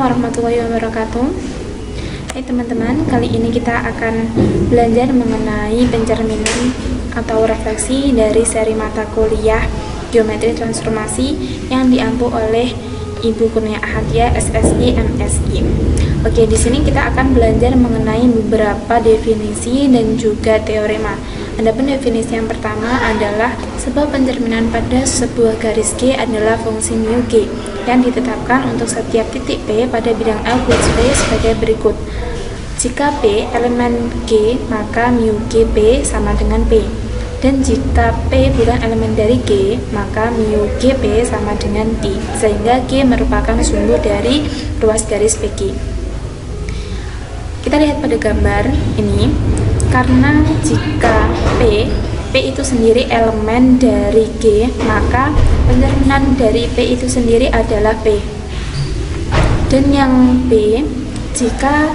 warahmatullahi wabarakatuh. Hai teman-teman, kali ini kita akan belajar mengenai pencerminan atau refleksi dari seri mata kuliah Geometri Transformasi yang diampu oleh Ibu Kurnia Ahadiyah SSI MSI. Oke, di sini kita akan belajar mengenai beberapa definisi dan juga teorema. Adapun definisi yang pertama adalah sebuah pencerminan pada sebuah garis G adalah fungsi mu G yang ditetapkan untuk setiap titik P pada bidang L plus P sebagai berikut. Jika P elemen G, maka mu G P sama dengan P. Dan jika P bukan elemen dari G, maka mu G P sama dengan T, sehingga G merupakan sumbu dari ruas garis PG. Kita lihat pada gambar ini, karena jika P itu sendiri elemen dari G, maka pencerminan dari P itu sendiri adalah P. Dan yang P, jika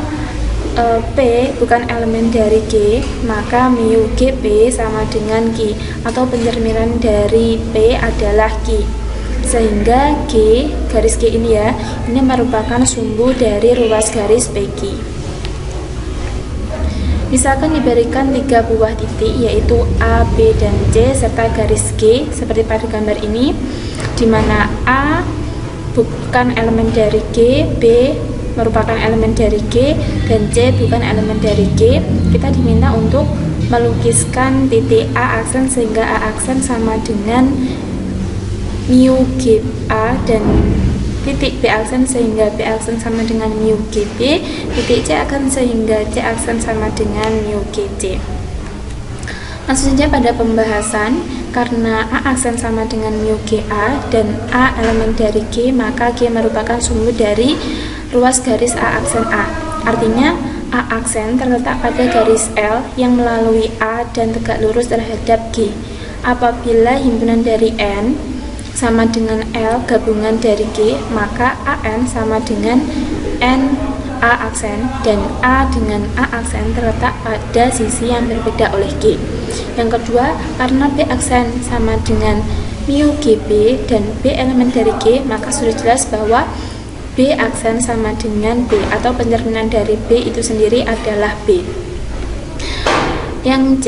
P bukan elemen dari G, maka mu G P sama dengan Q, atau pencerminan dari P adalah Q, sehingga G, garis G ini ya, ini merupakan sumbu dari ruas garis PQ. Misalkan diberikan 3 buah titik, yaitu A, B, dan C serta garis G seperti pada gambar ini, di mana A bukan elemen dari G, B merupakan elemen dari G, dan C bukan elemen dari G. Kita diminta untuk melukiskan titik A aksen sehingga A aksen sama dengan mu G A, dan titik B aksen sehingga B aksen sama dengan mu G B, titik C aksen sehingga C aksen sama dengan mu G C. Langsung saja pada pembahasan. Karena A aksen sama dengan mu G A dan A elemen dari G, maka G merupakan sumbu dari ruas garis A aksen A. Artinya A aksen terletak pada garis L yang melalui A dan tegak lurus terhadap G. Apabila himpunan dari N sama dengan L gabungan dari G, maka AN sama dengan N A aksen, dan A dengan A aksen terletak pada sisi yang berbeda oleh G. Yang kedua, karena B aksen sama dengan mu G B dan B elemen dari G, maka sudah jelas bahwa B aksen sama dengan B, atau pencerminan dari B itu sendiri adalah B. Yang C,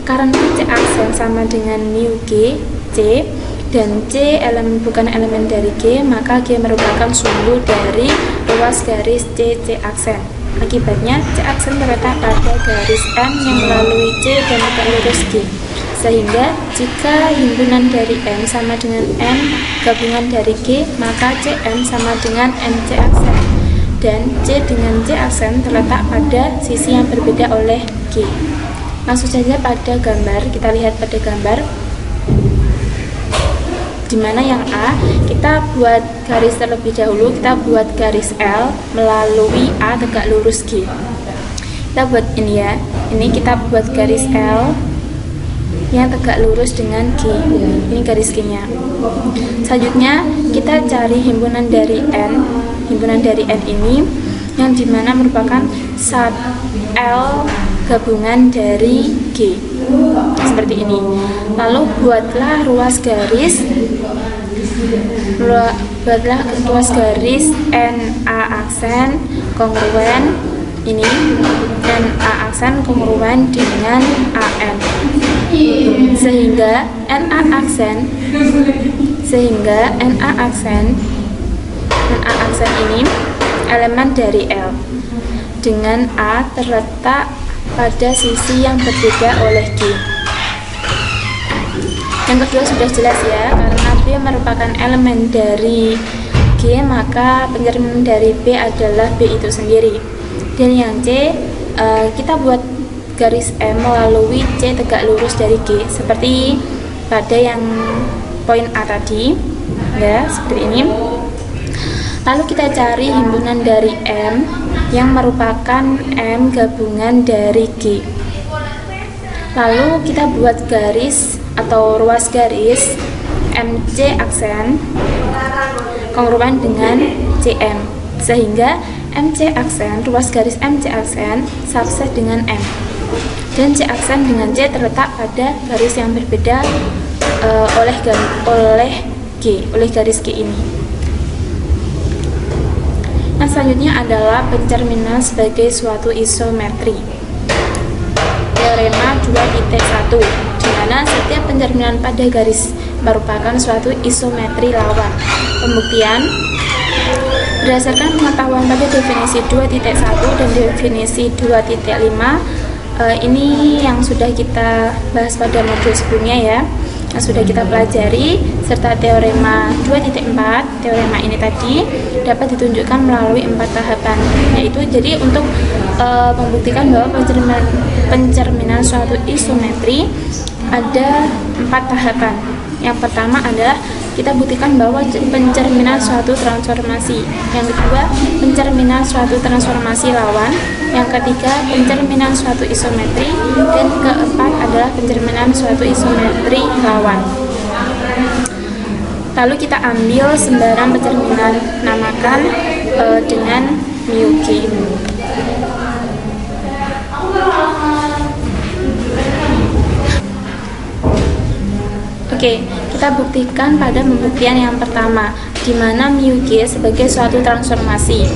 karena C aksen sama dengan mu G C dan C bukan elemen dari G, maka G merupakan sumbu dari ruas garis C aksen. Akibatnya C aksen terletak pada garis M yang melalui C dan tegak lurus G, sehingga jika himpunan dari M sama dengan M gabungan dari G, maka CM sama dengan MC aksen, dan C dengan C aksen terletak pada sisi yang berbeda oleh G. Langsung saja pada gambar, kita lihat pada gambar dimana yang A, kita buat garis terlebih dahulu, kita buat garis L melalui A tegak lurus G. Kita buat ini ya, ini kita buat garis L yang tegak lurus dengan G, ini garis G nya. Selanjutnya kita cari himpunan dari N. Himpunan dari N ini yang dimana merupakan L gabungan dari G, seperti ini. Lalu buatlah ruas garis NA aksen kongruen ini, NA aksen kongruen dengan AN, sehingga NA aksen ini elemen dari L dengan A terletak pada sisi yang berbeda oleh G. Yang kedua sudah jelas ya, karena B merupakan elemen dari G, maka pencerminan dari B adalah B itu sendiri. Dan yang C, kita buat garis M melalui C tegak lurus dari G, seperti pada yang poin A tadi ya, seperti ini. Lalu kita cari himpunan dari M yang merupakan M gabungan dari G. Lalu kita buat garis atau ruas garis MC aksen kongruen dengan CM, sehingga MC aksen, ruas garis MC aksen subset dengan M, dan C aksen dengan C terletak pada garis yang berbeda oleh garis G ini. Nah, selanjutnya adalah pencerminan sebagai suatu isometri. Teorema 2.1, di mana setiap pencerminan pada garis merupakan suatu isometri lawan. Pembuktian berdasarkan pengetahuan pada definisi 2.1 dan definisi 2.5, ini yang sudah kita bahas pada modul sebelumnya ya, yang sudah kita pelajari, serta teorema 2.4. Teorema ini tadi dapat ditunjukkan melalui 4 tahapan, yaitu jadi untuk membuktikan bahwa pencerminan suatu isometri ada 4 tahapan. Yang pertama adalah kita buktikan bahwa pencerminan suatu transformasi. Yang kedua, pencerminan suatu transformasi lawan. Yang ketiga, pencerminan suatu isometri. Dan keempat adalah pencerminan suatu isometri lawan. Lalu kita ambil sembarang pencerminan, namakan dengan μ(G). Oke, kita buktikan pada pembuktian yang pertama, di mana μ(G) sebagai suatu transformasi.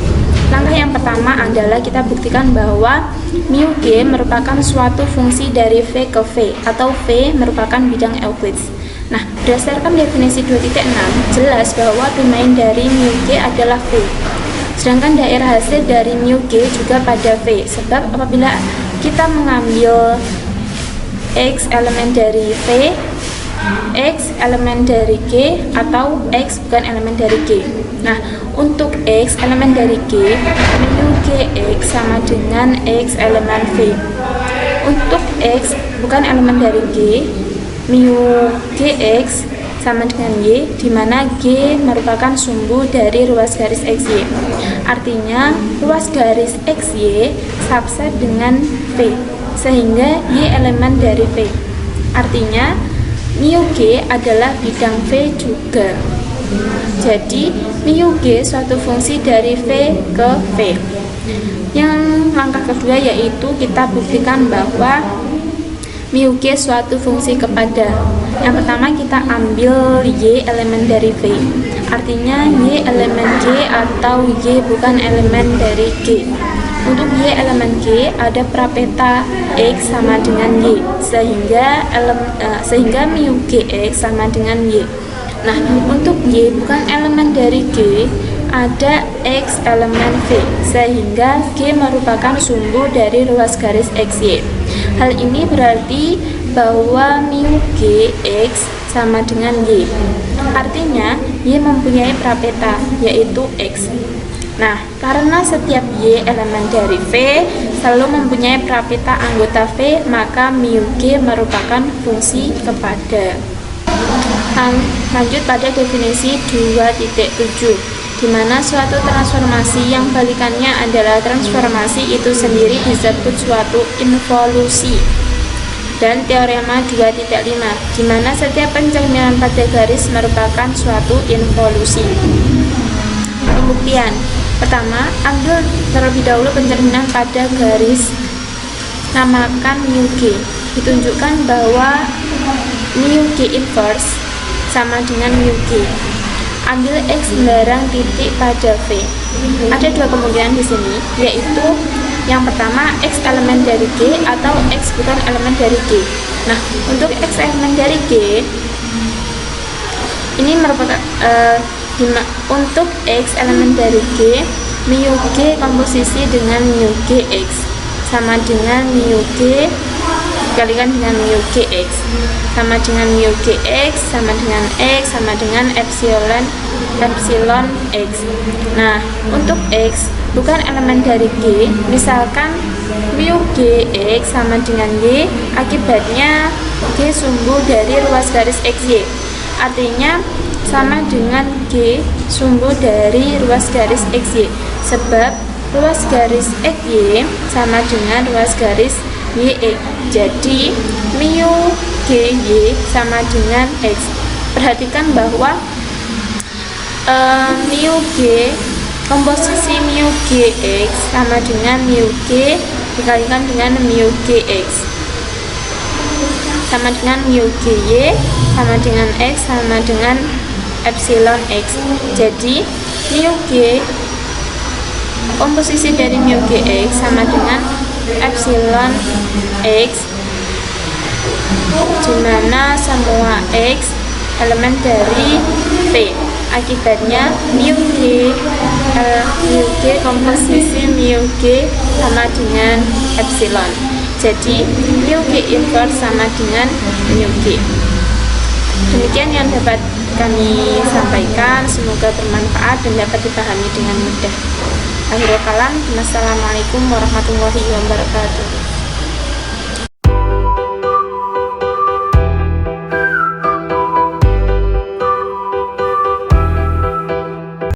Langkah yang pertama adalah kita buktikan bahwa μ(G) merupakan suatu fungsi dari V ke V, atau V merupakan bidang Euclides. Nah, berdasarkan definisi 2.6, jelas bahwa domain dari μ(G) adalah V. Sedangkan daerah hasil dari μ(G) juga pada V, sebab apabila kita mengambil X elemen dari V, X elemen dari G, atau X bukan elemen dari G. Nah, untuk X elemen dari G, μ(Gx) sama dengan X elemen V. Untuk X bukan elemen dari G, μ(Gx) sama dengan Y, di mana G merupakan sumbu dari ruas garis XY. Artinya, ruas garis XY subset dengan V, sehingga Y elemen dari V. Artinya, μ(G) adalah bidang V juga. Jadi, μ(G) suatu fungsi dari V ke V. Yang langkah kedua yaitu kita buktikan bahwa μ(G) suatu fungsi kepada. Yang pertama kita ambil Y elemen dari V. Artinya Y elemen G atau Y bukan elemen dari G. Untuk Y elemen G ada prapeta X sama dengan Y, sehingga μ(Gx) sama dengan Y. Nah, untuk Y bukan elemen dari G ada X elemen V, sehingga G merupakan sumbu dari ruas garis XY. Hal ini berarti bahwa μ(Gx) sama dengan Y. Artinya Y mempunyai prapeta yaitu X. Nah, karena setiap Y elemen dari V selalu mempunyai prapeta anggota V, maka μ(G) merupakan fungsi kepada. Lanjut pada definisi 2.7, di mana suatu transformasi yang balikannya adalah transformasi itu sendiri disebut suatu involusi. Dan teorema 2.5, di mana setiap pencerminan pada garis merupakan suatu involusi. Pembuktian pertama, ambil terlebih dahulu pencerminan pada garis, namakan μ(G). Ditunjukkan bahwa μ(G inverse) sama dengan μ(G). Ambil X sembarang titik pada V. Ada dua kemungkinan di sini, yaitu yang pertama X elemen dari G atau X bukan elemen dari G. Nah, untuk X elemen dari G ini merupakan untuk X elemen dari G, μ(G) komposisi dengan μ(Gx) sama dengan μ(G) dikalikan dengan μ(Gx) sama dengan μ(Gx) sama dengan X sama dengan epsilon X. Nah, untuk X bukan elemen dari G, misalkan μ(Gx) sama dengan Y, akibatnya G sumbu dari ruas garis XY. Artinya sama dengan G sumbu dari ruas garis XY, sebab ruas garis XY sama dengan ruas garis YX. Jadi μ(Gy) sama dengan X. Perhatikan bahwa μ(G) komposisi μ(Gx) sama dengan μ(G) dikalikan dengan μ(Gx) sama dengan μ(Gy) sama dengan X sama dengan epsilon X. Jadi μ(G) komposisi dari mu Gx sama dengan epsilon X, di mana semua X elemen dari P. Akibatnya mu G komposisi mu G sama dengan epsilon. Jadi mu G inverse sama dengan mu G. Demikian yang dapat kami sampaikan, semoga bermanfaat dan dapat dipahami dengan mudah. Akhirul kalam, wassalamualaikum warahmatullahi wabarakatuh.